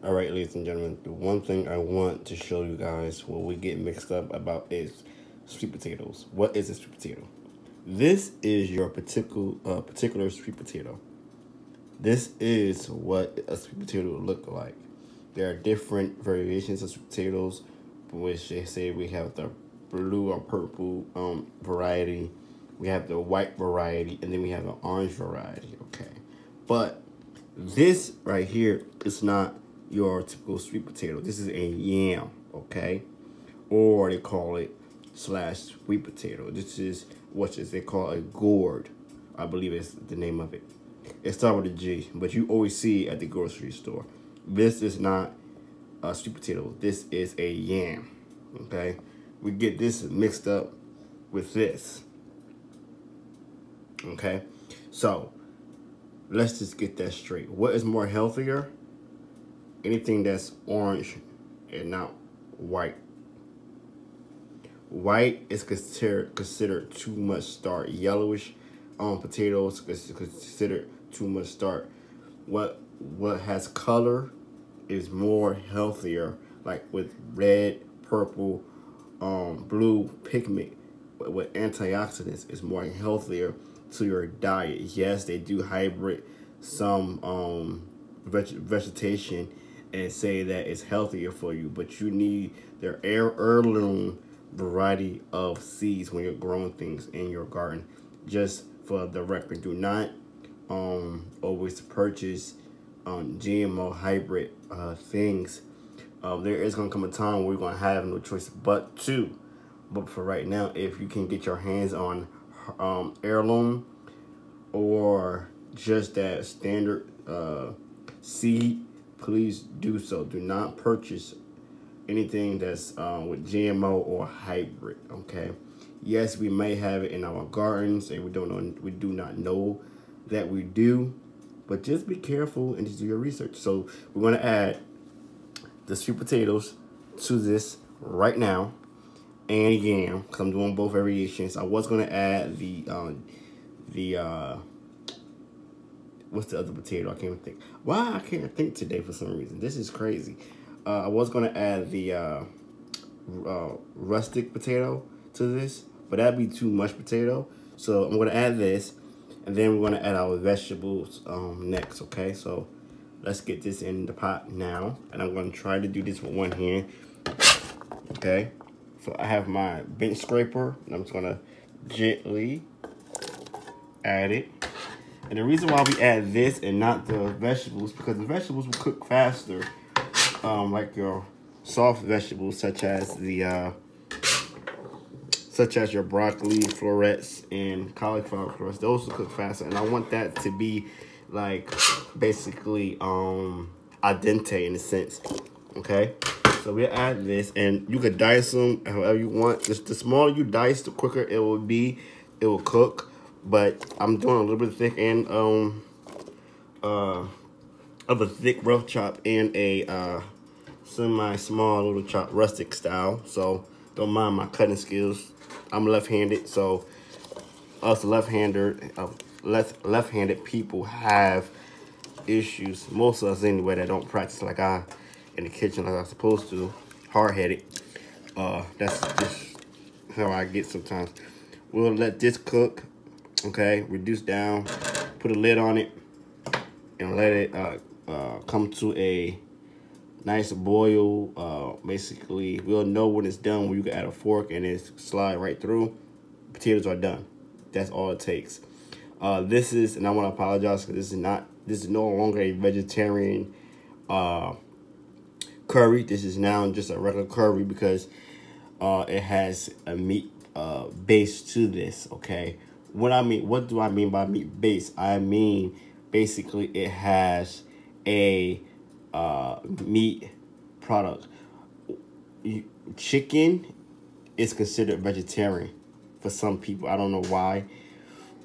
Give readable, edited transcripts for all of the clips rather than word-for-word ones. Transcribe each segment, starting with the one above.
All right, ladies and gentlemen, the one thing I want to show you guys what we get mixed up about is sweet potatoes. What is a sweet potato? This is your particular sweet potato. This is what a sweet potato would look like. There are different variations of sweet potatoes, which they say we have the blue or purple variety, we have the white variety, and then we have the orange variety. Okay, but this right here is not your typical sweet potato. This is a yam, okay? Or they call it slash sweet potato. This is what is they call a gourd. I believe is the name of it. It starts with a G, but you always see it at the grocery store. This is not a sweet potato. This is a yam, okay? We get this mixed up with this, okay? So let's just get that straight. What is more healthier? Anything that's orange and not white. White is considered too much starch. Yellowish potatoes is considered too much starch. What has color is more healthier, like with red, purple, blue pigment. With antioxidants is more healthier to your diet. Yes, they do hybrid some vegetation and say that it's healthier for you, but you need their heirloom variety of seeds when you're growing things in your garden. Just for the record, do not always purchase GMO hybrid things. There is going to come a time where we're going to have no choice but to. But for right now, if you can get your hands on heirloom or just that standard seed, please do so. Do not purchase anything that's with GMO or hybrid. Okay. Yes, we may have it in our gardens, and we do not know that we do, but just be careful and just do your research. So we're going to add the sweet potatoes to this right now, and yam, because I'm doing both variations. I was going to add the what's the other potato? I can't even think. Why I can't think today for some reason. This is crazy. I was going to add the rustic potato to this, but that'd be too much potato. So I'm going to add this, and then we're going to add our vegetables next, okay? So let's get this in the pot now, and I'm going to try to do this with one hand, okay? So I have my bench scraper, and I'm just going to gently add it. And the reason why we add this and not the vegetables, because the vegetables will cook faster, like your soft vegetables, such as your broccoli florets and cauliflower florets. Those will cook faster, and I want that to be like basically al dente in a sense. Okay, so we'll add this, and you could dice them however you want. Just the smaller you dice, the quicker it will be. It will cook. But I'm doing a little bit of thick and of a thick rough chop and a semi-small little chop, rustic style. So don't mind my cutting skills. I'm left-handed, so us left-handed people have issues. Most of us anyway that don't practice like I in the kitchen like I'm supposed to. Hard-headed. That's just how I get sometimes. We'll let this cook. Okay, reduce down, put a lid on it, and let it come to a nice boil. Basically, we'll know when it's done when you can add a fork and it slide right through. Potatoes are done. That's all it takes. This is, and I want to apologize because this is no longer a vegetarian curry. This is now just a regular curry because it has a meat base to this. Okay. What do I mean by meat base? I mean, basically, it has a meat product. Chicken is considered vegetarian for some people. I don't know why,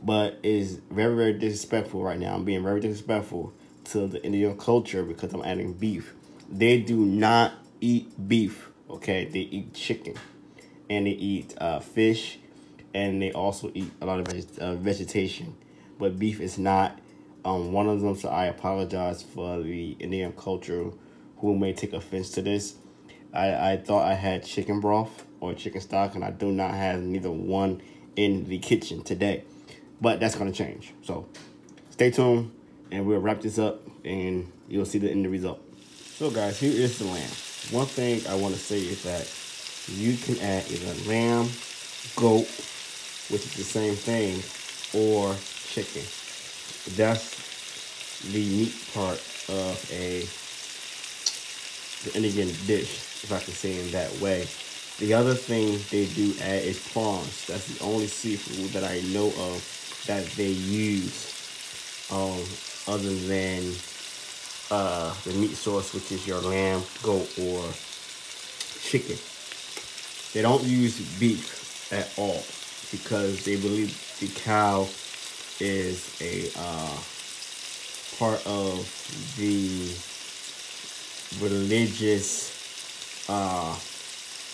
but it's very, very disrespectful right now. I'm being very disrespectful to the Indian culture because I'm adding beef. They do not eat beef, okay? They eat chicken, and they eat fish, and they also eat a lot of vegetation. But beef is not one of them, so I apologize for the Indian culture who may take offense to this. I thought I had chicken broth or chicken stock, and I do not have neither one in the kitchen today. But that's going to change. So stay tuned, and we'll wrap this up, and you'll see the end result. So, guys, here is the lamb. One thing I want to say is that you can add either lamb, goat, which is the same thing, or chicken. That's the meat part of the Indian dish, if I can say it in that way. The other thing they do add is prawns. That's the only seafood that I know of that they use other than the meat source, which is your lamb, goat, or chicken. They don't use beef at all because they believe the cow is a part of the religious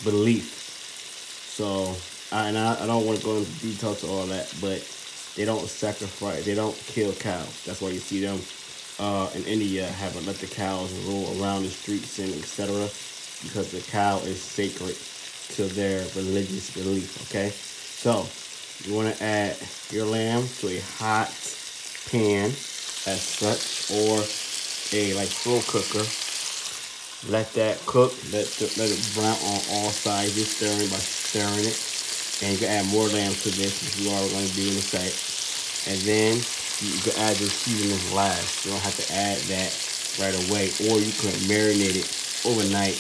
belief. So, I don't want to go into detail to all that, but they don't sacrifice, they don't kill cows. That's why you see them in India having let the cows roll around the streets and etc. because the cow is sacred to their religious belief. Okay, so you want to add your lamb to a hot pan as such, or a slow cooker. Let that cook. Let it brown on all sides. Just stirring it, and you can add more lamb to this, which we are going to do in a sec. And then you can add your seasoning last. You don't have to add that right away, or you can marinate it overnight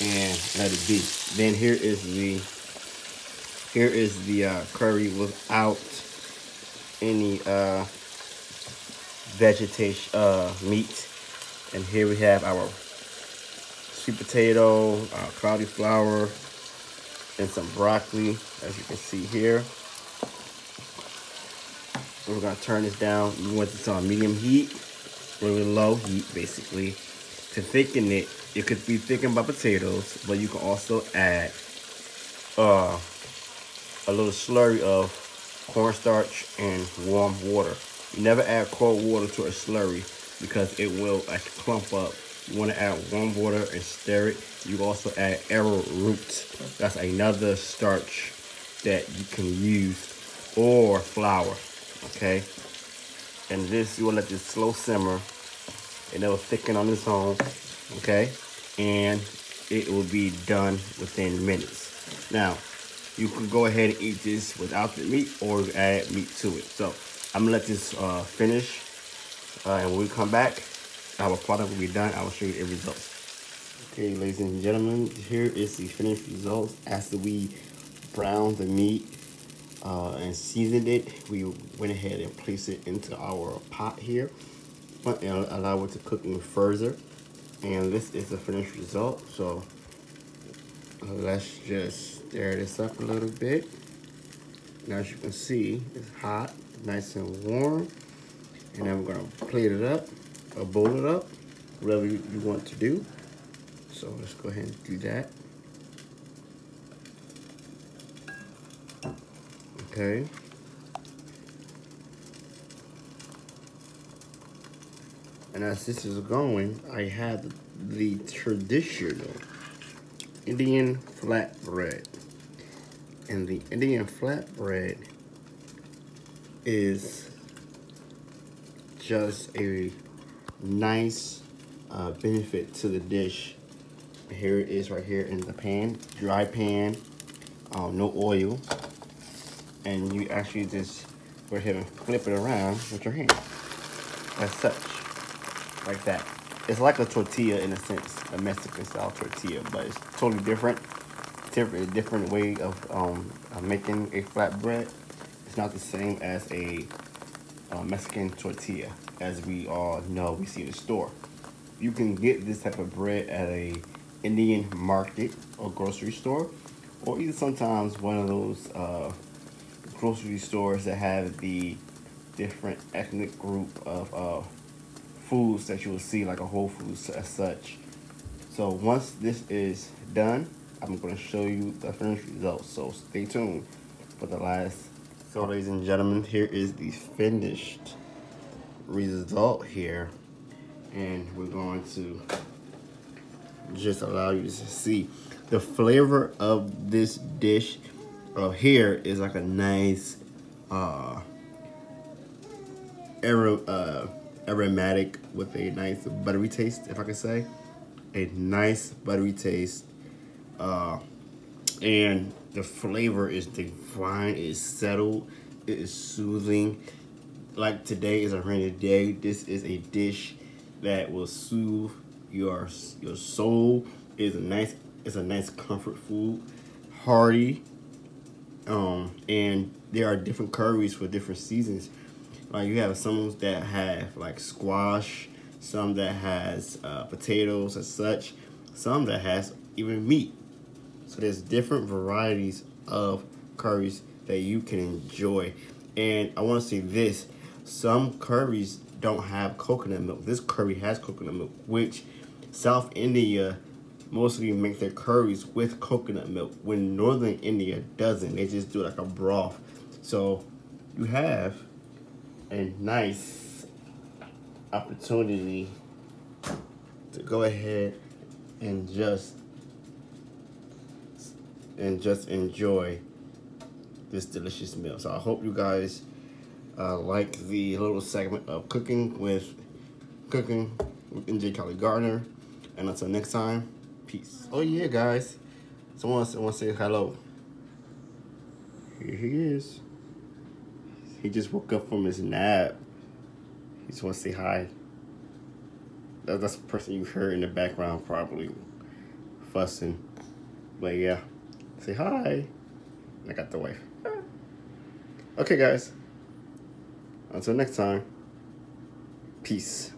and let it be. Then here is the curry without any vegetation meat. And here we have our sweet potato, cauliflower, and some broccoli, as you can see here. We're gonna turn this down. You want this on medium heat, really low heat, basically. To thicken it, you could be thickened by potatoes, but you can also add a little slurry of cornstarch and warm water. You never add cold water to a slurry because it will clump up. You want to add warm water and stir it. You also add arrowroot. That's another starch that you can use, or flour. Okay, and this, you will let this slow simmer, and it will thicken on its own. Okay, and it will be done within minutes. Now, you can go ahead and eat this without the meat, or add meat to it. So I'm gonna let this finish, and when we come back, our product will be done. I will show you the results. Okay, ladies and gentlemen, here is the finished results after we browned the meat and seasoned it. We went ahead and placed it into our pot here and allow it to cook even further. And this is the finished result. So let's just stir this up a little bit. Now, as you can see, it's hot, nice and warm. And then we're gonna plate it up or bowl it up, whatever you want to do. So let's go ahead and do that. Okay. And as this is going, I have the traditional Indian flatbread. And the Indian flatbread is just a nice benefit to the dish. Here it is right here in the pan, dry pan, no oil. And you actually just go ahead and flip it around with your hand, as such, like that. It's like a tortilla in a sense, a Mexican style tortilla, but it's totally different. A different way of making a flatbread. It's not the same as a Mexican tortilla, as we all know, we see in the store. You can get this type of bread at a Indian market or grocery store, or even sometimes one of those grocery stores that have the different ethnic group of foods that you will see, like a Whole Foods as such. So once this is done, I'm going to show you the finished results. So stay tuned for the last. So ladies and gentlemen, here is the finished result here. And we're going to just allow you to see the flavor of this dish here is like a nice aromatic with a nice buttery taste, if I could say. A nice buttery taste. And the flavor is divine, it is settled, it is soothing. Like today is a rainy day. This is a dish that will soothe your soul. It's a nice comfort food. Hearty. And there are different curries for different seasons. Like you have some that have like squash, some that has potatoes and such, some that has even meat. So there's different varieties of curries that you can enjoy. And I want to say this, some curries don't have coconut milk. This curry has coconut milk, which South India mostly make their curries with coconut milk, when Northern India doesn't. They just do like a broth. So you have a nice opportunity to go ahead and just enjoy this delicious meal. So I hope you guys like the little segment of cooking with NJCali Gardener. And until next time, peace. Oh yeah, guys, someone want to say hello. Here he is. He just woke up from his nap. He just want to say hi. That's the person you heard in the background probably fussing. But yeah, say hi. I got the wife. Okay, guys. Until next time, peace.